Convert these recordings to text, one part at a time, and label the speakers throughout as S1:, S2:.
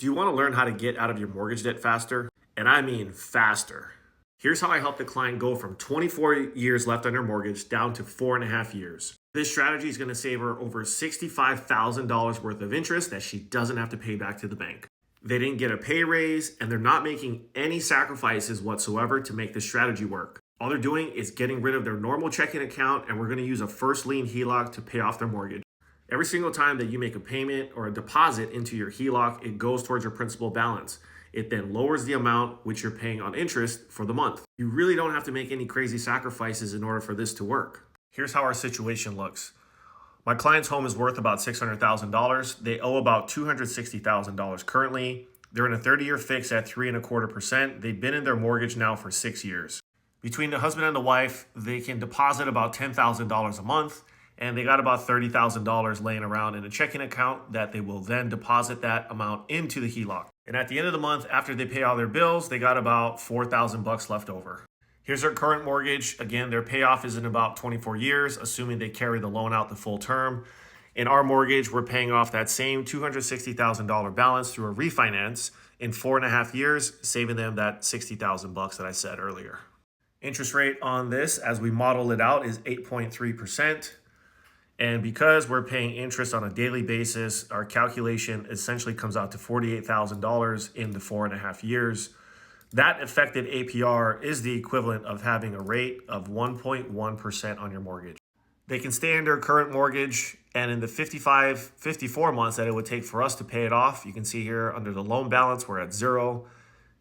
S1: Do you want to learn how to get out of your mortgage debt faster? And I mean faster. Here's how I helped a client go from 24 years left on her mortgage down to 4.5 years. This strategy is going to save her over $65,000 worth of interest that she doesn't have to pay back to the bank. They didn't get a pay raise, and they're not making any sacrifices whatsoever to make this strategy work. All they're doing is getting rid of their normal checking account, and we're going to use a first lien HELOC to pay off their mortgage. Every single time that you make a payment or a deposit into your HELOC, it goes towards your principal balance. It then lowers the amount which you're paying on interest for the month. You really don't have to make any crazy sacrifices in order for this to work. Here's how our situation looks. My client's home is worth about $600,000. They owe about $260,000 currently. They're in a 30-year fix at 3.25%. They've been in their mortgage now for 6 years. Between the husband and the wife, they can deposit about $10,000 a month, and they got about $30,000 laying around in a checking account that they will then deposit that amount into the HELOC. And at the end of the month, after they pay all their bills, they got about $4,000 left over. Here's their current mortgage. Again, their payoff is in about 24 years, assuming they carry the loan out the full term. In our mortgage, we're paying off that same $260,000 balance through a refinance in 4.5 years, saving them that $60,000 that I said earlier. Interest rate on this, as we model it out, is 8.3%. And because we're paying interest on a daily basis, our calculation essentially comes out to $48,000 in the 4.5 years. That effective APR is the equivalent of having a rate of 1.1% on your mortgage. They can stay in their current mortgage, and in the 54 months that it would take for us to pay it off, you can see here under the loan balance, we're at zero.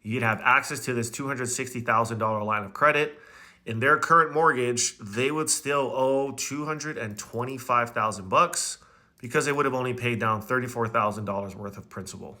S1: You'd have access to this $260,000 line of credit. In their current mortgage, they would still owe $225,000 because they would have only paid down $34,000 worth of principal.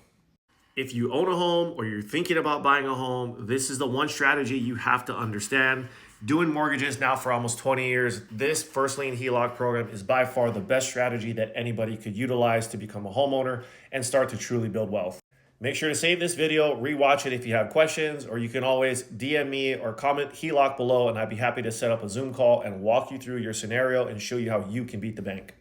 S1: If you own a home or you're thinking about buying a home, this is the one strategy you have to understand. Doing mortgages now for almost 20 years, this First Lien HELOC program is by far the best strategy that anybody could utilize to become a homeowner and start to truly build wealth. Make sure to save this video, rewatch it if you have questions, or you can always DM me or comment HELOC below, and I'd be happy to set up a Zoom call and walk you through your scenario and show you how you can beat the bank.